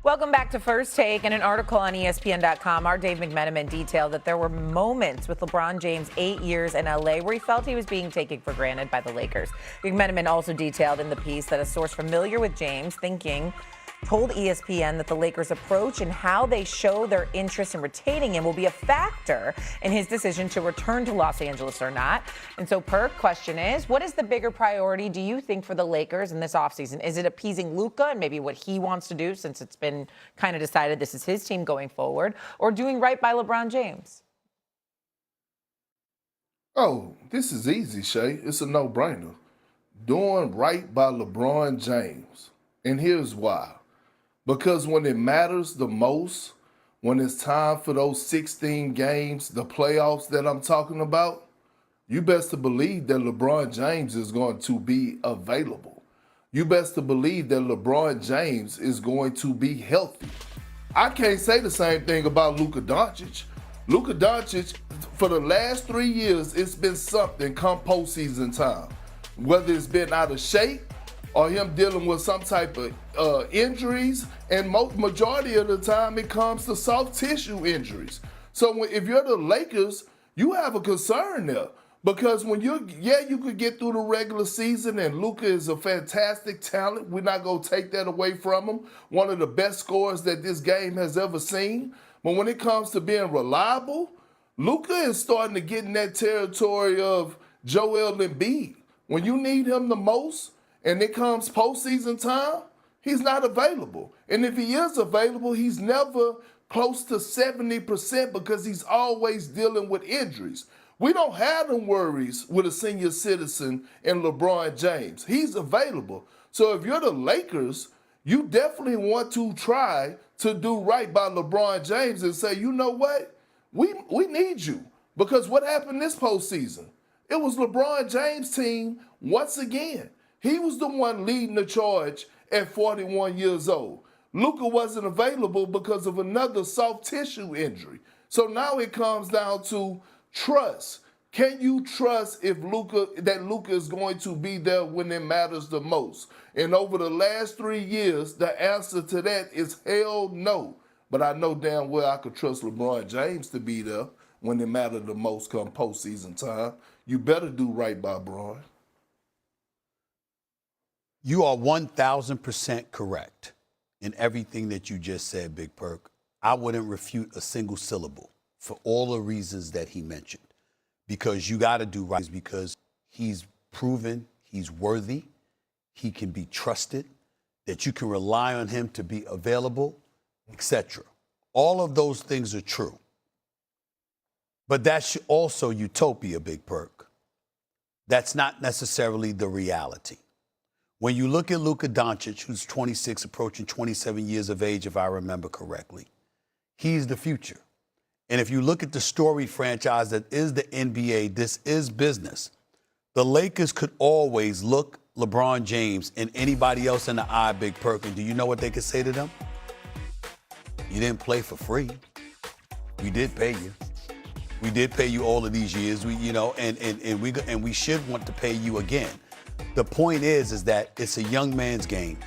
Welcome back to First Take. In an article on ESPN.com, our Dave McMenamin detailed that there were moments with LeBron James' 8 years in LA where he felt he was being taken for granted by the Lakers. McMenamin also detailed in the piece that a source familiar with James told ESPN that the Lakers' approach and how they show their interest in retaining him will be a factor in his decision to return to Los Angeles or not. And so, Perk, question is, what is the bigger priority, do you think, for the Lakers in this offseason? Is it appeasing Luka and maybe what he wants to do, since it's been kind of decided this is his team going forward, or doing right by LeBron James? Oh, this is easy, Shay. It's a no-brainer. Doing right by LeBron James. And here's why. Because when it matters the most, when it's time for those 16 games, the playoffs that I'm talking about, you best to believe that LeBron James is going to be available. You best to believe that LeBron James is going to be healthy. I can't say the same thing about Luka Dončić. Luka Dončić, for the last 3 years, it's been something come postseason time. Whether it's been out of shape, or him dealing with some type of injuries, and majority of the time it comes to soft tissue injuries. So if you're the Lakers, you have a concern there. Because when you could get through the regular season, and Luka is a fantastic talent. We're not going to take that away from him. One of the best scorers that this game has ever seen. But when it comes to being reliable, Luka is starting to get in that territory of Joel Embiid. When you need him the most, and it comes postseason time, he's not available. And if he is available, he's never close to 70% because he's always dealing with injuries. We don't have them worries with a senior citizen in LeBron James. He's available. So if you're the Lakers, you definitely want to try to do right by LeBron James and say, you know what? We need you. Because what happened this postseason? It was LeBron James' team once again. He was the one leading the charge at 41 years old. Luka wasn't available because of another soft tissue injury. So now it comes down to trust. Can you trust that Luka is going to be there when it matters the most? And over the last 3 years, the answer to that is hell no. But I know damn well I could trust LeBron James to be there when it matters the most come postseason time. You better do right by Bron. You are 1,000% correct in everything that you just said, Big Perk. I wouldn't refute a single syllable for all the reasons that he mentioned. Because you got to do right, because he's proven he's worthy, he can be trusted, that you can rely on him to be available, etc. All of those things are true. But that's also utopia, Big Perk. That's not necessarily the reality. When you look at Luka Dončić, who's 26, approaching 27 years of age, if I remember correctly, he's the future. And if you look at the storied franchise that is the NBA, this is business. The Lakers could always look LeBron James and anybody else in the eye, Big Perk, and do you know what they could say to them? You didn't play for free. We did pay you. We did pay you all of these years, and we should want to pay you again. The point is that it's a young man's game.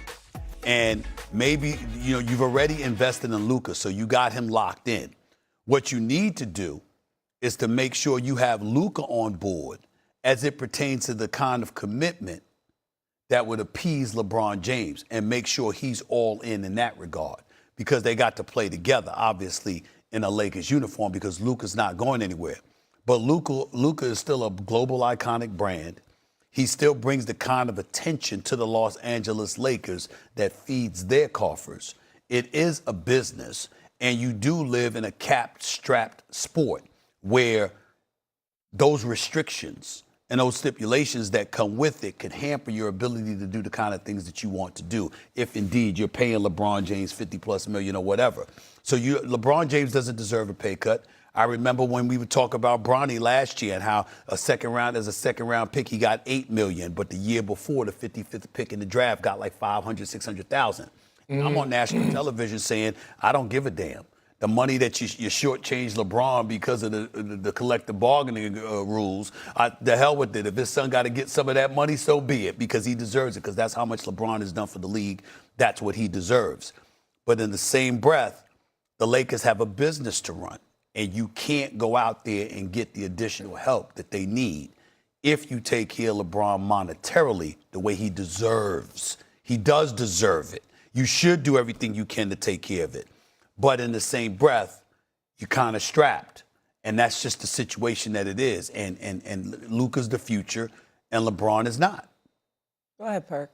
And maybe, you've already invested in Luka, so you got him locked in. What you need to do is to make sure you have Luka on board as it pertains to the kind of commitment that would appease LeBron James, and make sure he's all in that regard, because they got to play together, obviously, in a Lakers uniform, because Luka's not going anywhere. But Luka is still a global iconic brand. He still brings the kind of attention to the Los Angeles Lakers that feeds their coffers. It is a business, and you do live in a capped, strapped sport where those restrictions and those stipulations that come with it can hamper your ability to do the kind of things that you want to do, if indeed you're paying LeBron James $50+ million or whatever. So LeBron James doesn't deserve a pay cut. I remember when we would talk about Bronny last year and how as a second round pick, he got $8 million. But the year before, the 55th pick in the draft got like $500,000, $600,000. I'm on national television saying, I don't give a damn. The money that you shortchanged LeBron because of the collective bargaining rules, the hell with it. If his son got to get some of that money, so be it, because he deserves it, because that's how much LeBron has done for the league. That's what he deserves. But in the same breath, the Lakers have a business to run, and you can't go out there and get the additional help that they need if you take care of LeBron monetarily the way he deserves. He does deserve it. You should do everything you can to take care of it. But in the same breath, you're kind of strapped. And that's just the situation that it is. And Luka's the future, and LeBron is not. Go ahead, Perk.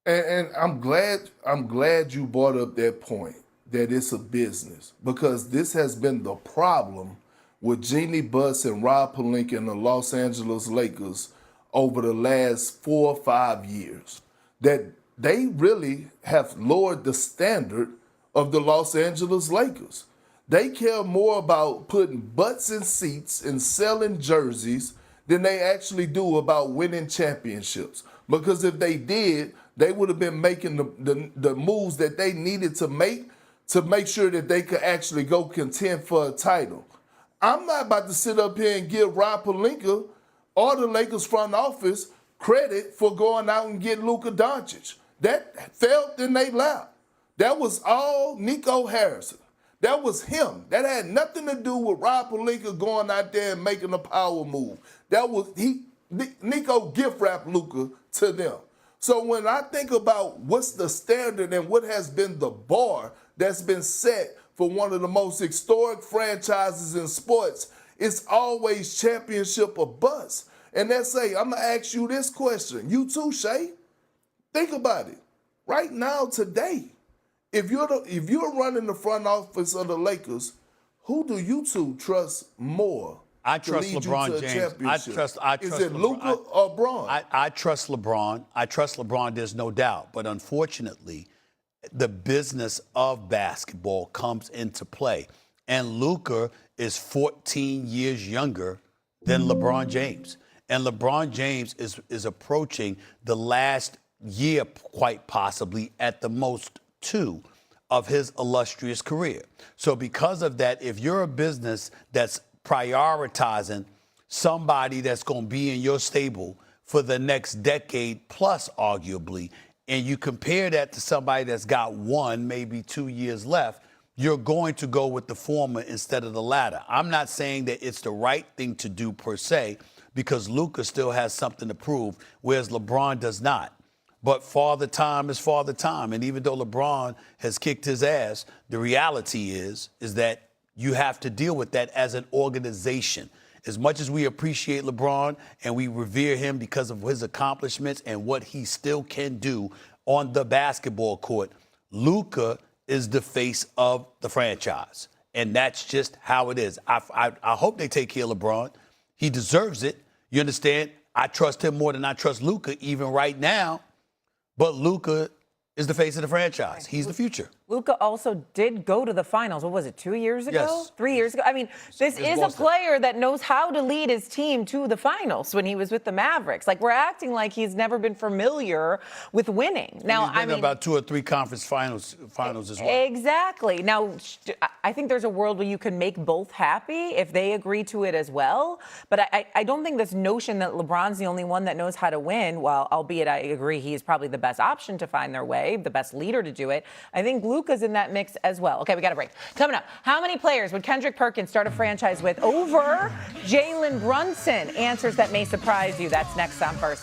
And I'm glad you brought up that point, that it's a business, because this has been the problem with Jeannie Buss and Rob Pelinka and the Los Angeles Lakers over the last 4 or 5 years, that they really have lowered the standard of the Los Angeles Lakers. They care more about putting butts in seats and selling jerseys than they actually do about winning championships. Because if they did, they would have been making the moves that they needed to make sure that they could actually go contend for a title. I'm not about to sit up here and give Rob Pelinka or the Lakers front office credit for going out and getting Luka Dončić. That fell in their lap. That was all Nico Harrison. That was him. That had nothing to do with Rob Pelinka going out there and making a power move. That was Nico gift wrapped Luka to them. So when I think about what's the standard and what has been the bar that's been set for one of the most historic franchises in sports, it's always championship or bust. And that's I'm going to ask you this question. You too, Shay. Think about it. Right now, today, if you're running the front office of the Lakers, who do you two trust more? I trust LeBron James. Is it Luka or Bron? I trust LeBron. I trust LeBron, there's no doubt. But unfortunately, the business of basketball comes into play. And Luka is 14 years younger than LeBron James. And LeBron James is approaching the last year, quite possibly, at the most 2 of his illustrious career. So because of that, if you're a business that's prioritizing somebody that's going to be in your stable for the next decade plus, arguably, and you compare that to somebody that's got 1, maybe 2 years left, you're going to go with the former instead of the latter. I'm not saying that it's the right thing to do per se, because Luka still has something to prove, whereas LeBron does not. But father time is father time. And even though LeBron has kicked his ass, the reality is that you have to deal with that as an organization. As much as we appreciate LeBron and we revere him because of his accomplishments and what he still can do on the basketball court, Luka is the face of the franchise. And that's just how it is. I hope they take care of LeBron. He deserves it. You understand? I trust him more than I trust Luka even right now. But Luka is the face of the franchise. He's the future. Luka also did go to the finals. What was it, 2 years ago? Yes. 3 years ago? I mean, this is a player that knows how to lead his team to the finals when he was with the Mavericks. Like, we're acting like he's never been familiar with winning. Now, he's been in about 2 or 3 conference finals as well. Exactly. Now, I think there's a world where you can make both happy if they agree to it as well. But I don't think this notion that LeBron's the only one that knows how to win, while albeit I agree he's probably the best option to find their way, the best leader to do it, I think Luka's in that mix as well. Okay, we got a break. Coming up, how many players would Kendrick Perkins start a franchise with over Jalen Brunson? Answers that may surprise you. That's next on First.